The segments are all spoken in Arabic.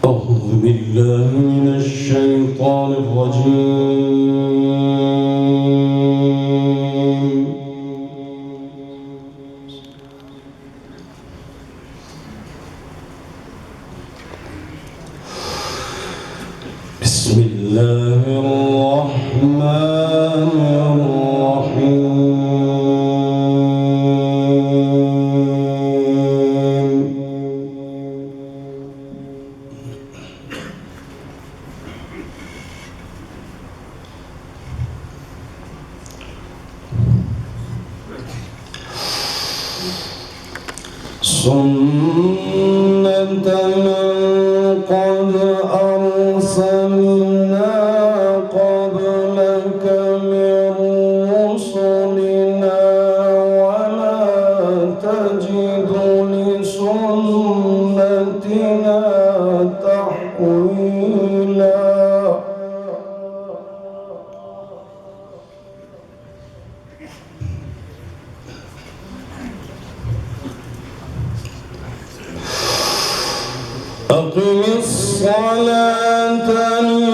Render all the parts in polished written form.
أعوذ بالله من الشيطان الرجيم. بسم الله الرحمن الرحيم. سنة من قد أرسلنا قبلك من رسلنا ولا تجد لسنتنا تحويلا. أقم الصلاة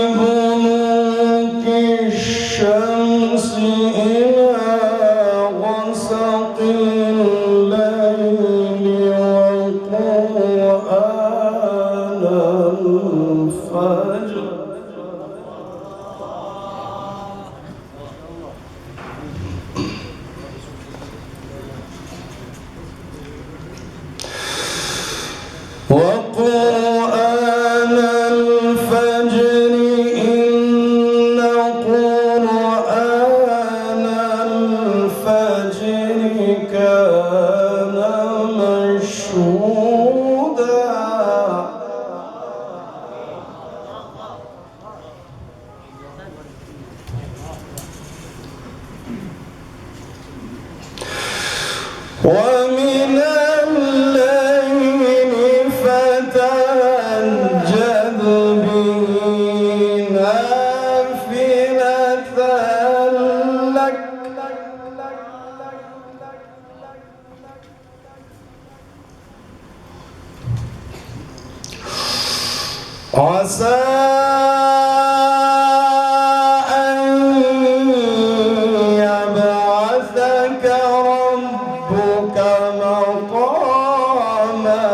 لدلوك الشمس إلى غسق الليل وقرآن الفجر وقرآن الفجر إن قرآن الفجر كان مشهودا. ومن الليل فتهجد به نافلة لك عسى أن يبعثك ربك مقاما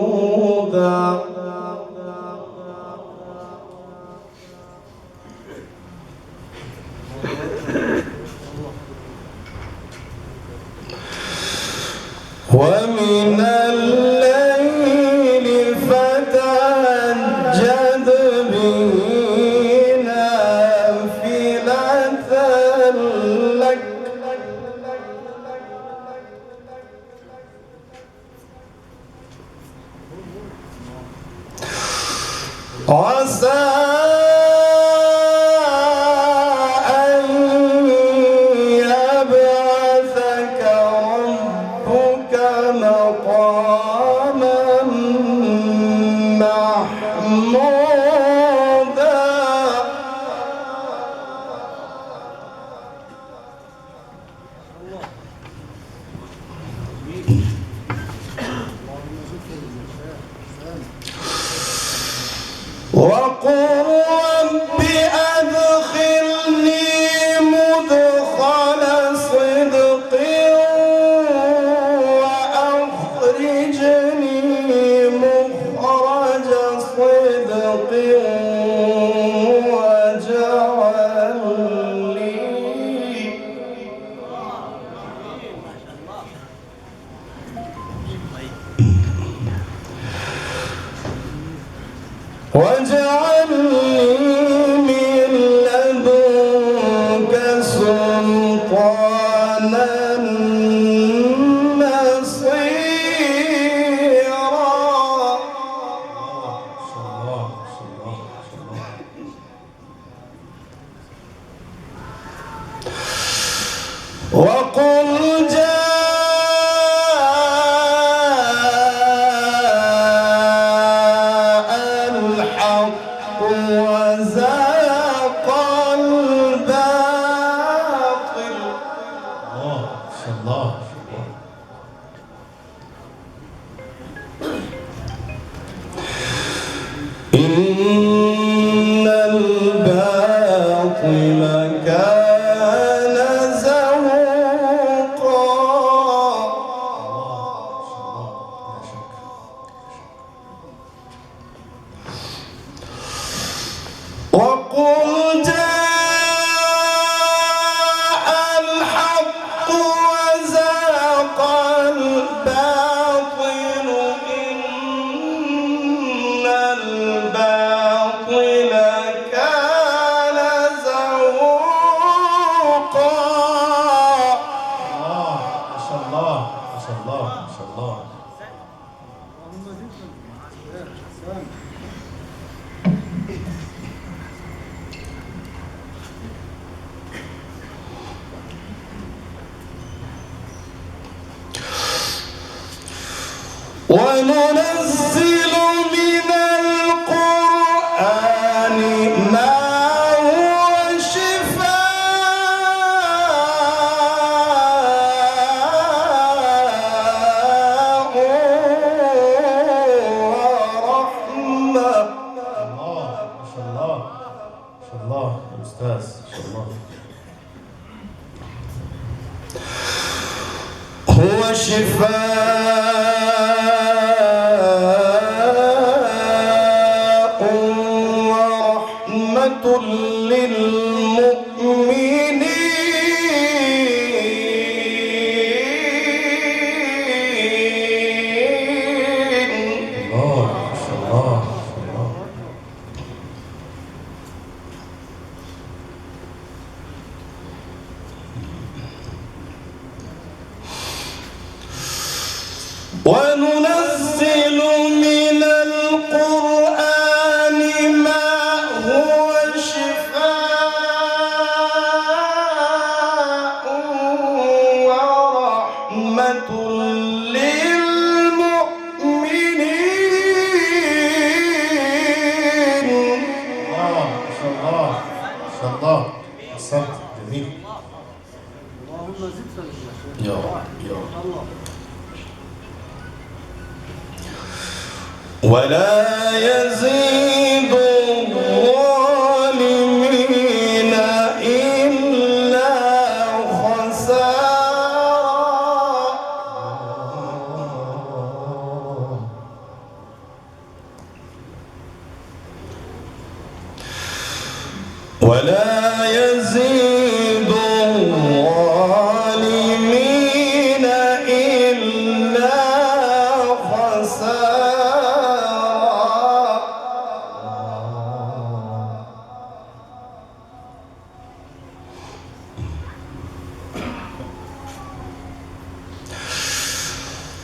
محمودا. ومن الليل فتهجد به نافلة لك عسى أن يبعثك ربك مقاما محمودا. وقل رب أدخلني مدخل صدق وأخرجني مخرج صدق واجعل لي من لدنك سلطانا نصيرا. وقل جاء الحق وزهق الباطل. الله وننزل من القرآن ما هو شفاء ورحمة. الله ما شاء الله ما شاء الله يا أستاذ ما شاء الله. هو شفاء ورحمة للمؤمنين. الله ما شاء الله ما شاء الله. وننزل من القرآن ما هو شفاء ورحمة للمؤمنين. الله ما شاء الله ما شاء الله. أحسنت جميل. اللهم زد فضلك يا رب يا رب. الله. ولا يزيد الظالمين إلا خسارا. ولا يزيد الظالمين إلا خسارا.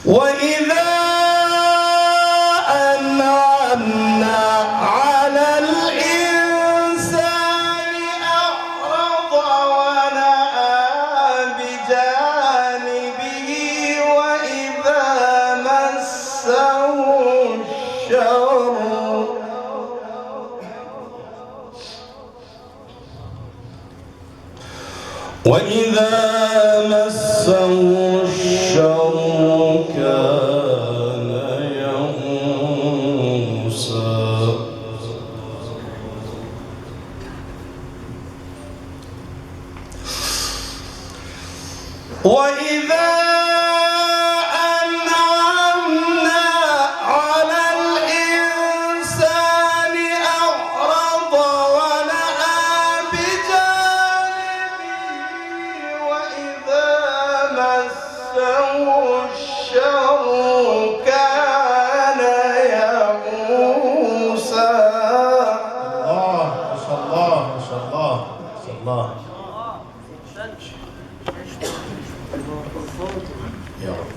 وإذا أنعمنا على الإنسان أعرض ونأى بجانبه وإذا مسه الشر كان يئوسا. وإذا أنعمنا على الإنسان أعرض ونأى بجانبه وإذا مسه الشر كان يئوسا. الله ما شاء الله ما شاء الله ما شاء الله. يا رب.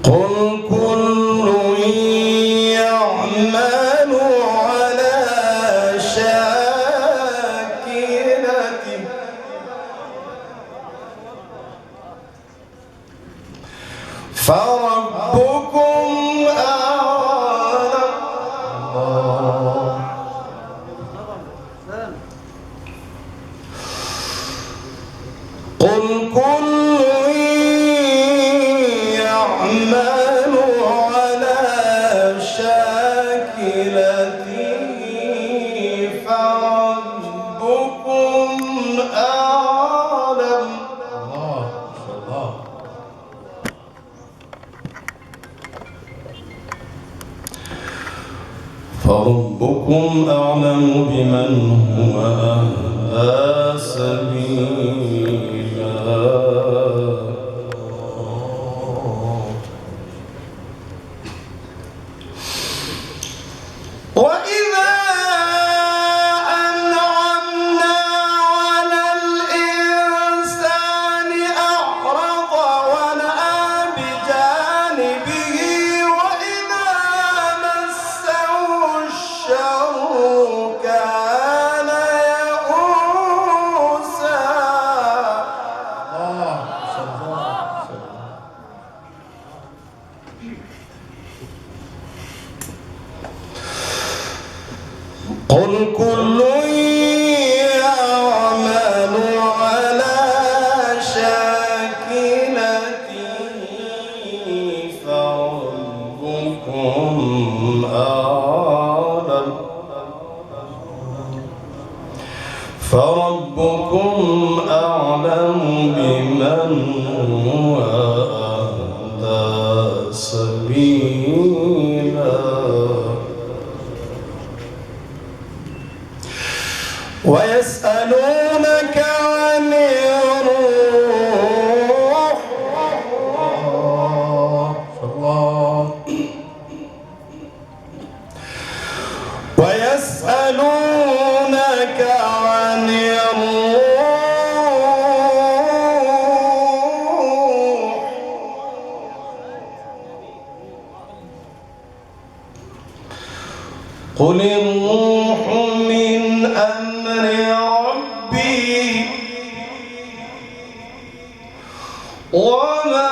قل كل يعمل على شاكلته فربكم أعلم. قل كل يعمل على شاكلته فربكم أعلم. الله ما شاء الله. فربكم أعلم بمن هو أهدى سبيلا. وإذا أنعمنا على الإنسان أعرض ونأى بجانبه وإذا مسه الشر كان يئوسا. قل كل يعمل على شاكلته فربكم أعلم بمن هو أهدى سبيلا ويسألونك عن الروح ويسألونك عن الروح قل الروح من أمر ربي وما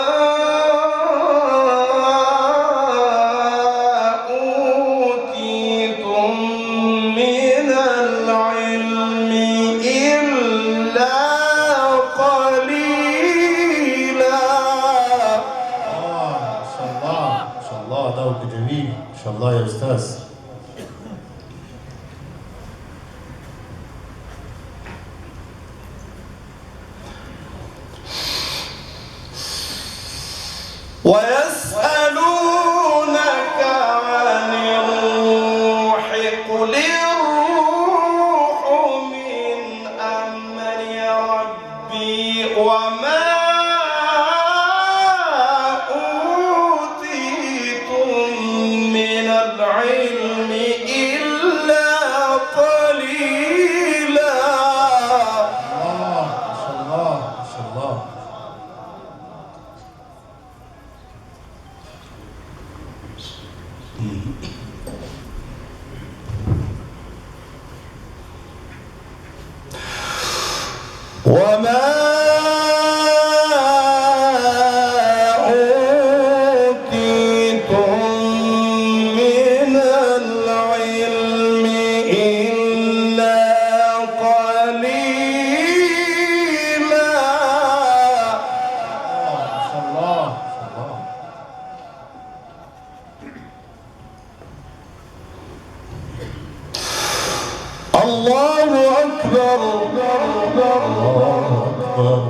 أوتيتم من العلم إلا قليلا. ما شاء الله ما شاء الله، ذوق جميل ما شاء الله يا أستاذ. ويسألونك عن الروح قل الروح من أمر ربي وما أوتيتم من العلم إلا قليلا. ما شاء الله ما شاء الله. وما أوتيتم من العلم إلا قليلا. ما شاء الله ما شاء الله. الله أكبر. الله أكبر.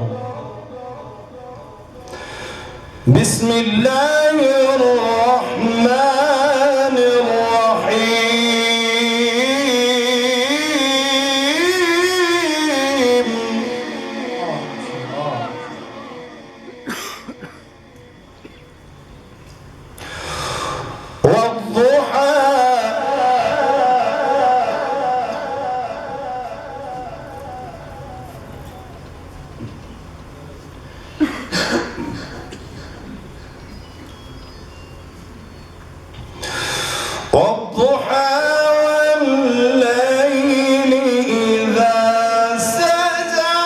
بسم الله الرحمن الرحيم. والضحى والضحى والليل إذا سجى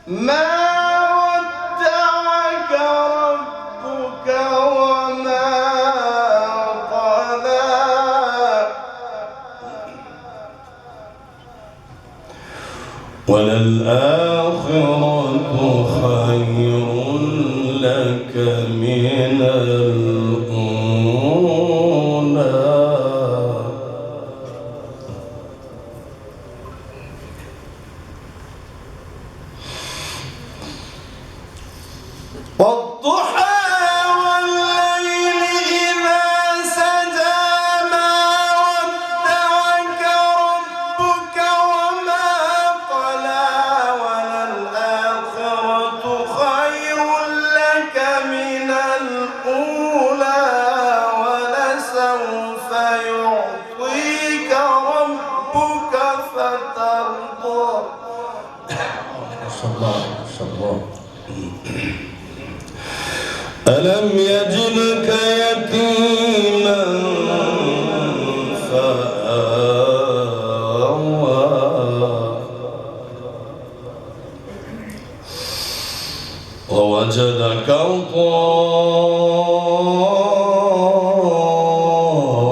ما ودعك ربك وما قلى وللآخرة خير لك من الأولى. والضحى والليل إذا سجى ما ودعك ربك وما قلى وللآخرة خير لك من الأولى ولسوف يعطيك ربك فترضى. ما شاء الله ما شاء الله. ألم يجدك يتيما فآوى ووجدك ضالا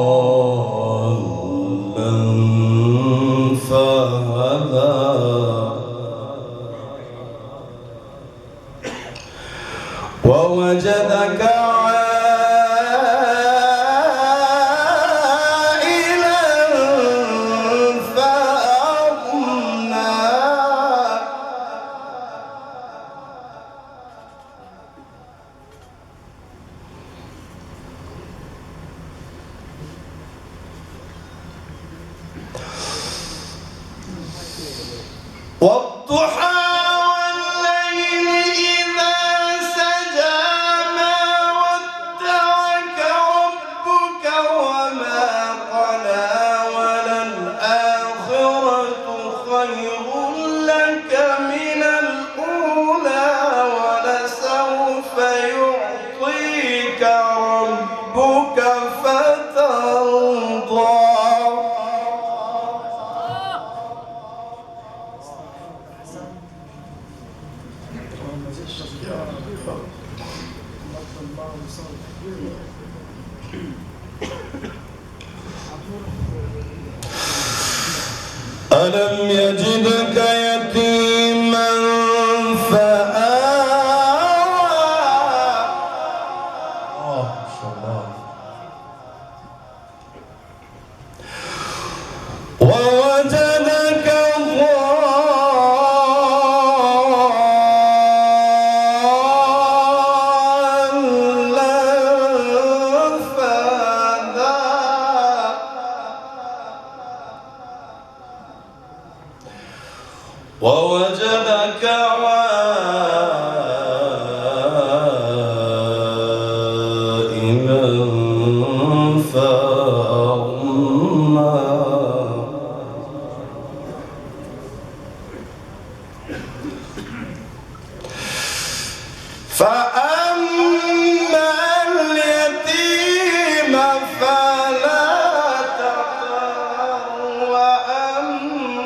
ألم يجدك يتيما فآوى ما شاء الله. ووجدك ضالا فهدى ووجدك عائلا فأغنى فأما اليتيم فلا تقهر وأما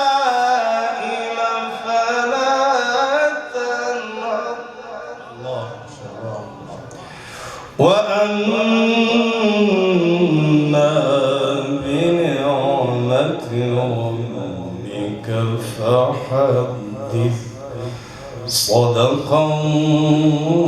السائل فلا تنهر الله ما شاء الله. وأما بنعمة ربك فحدث صدق الله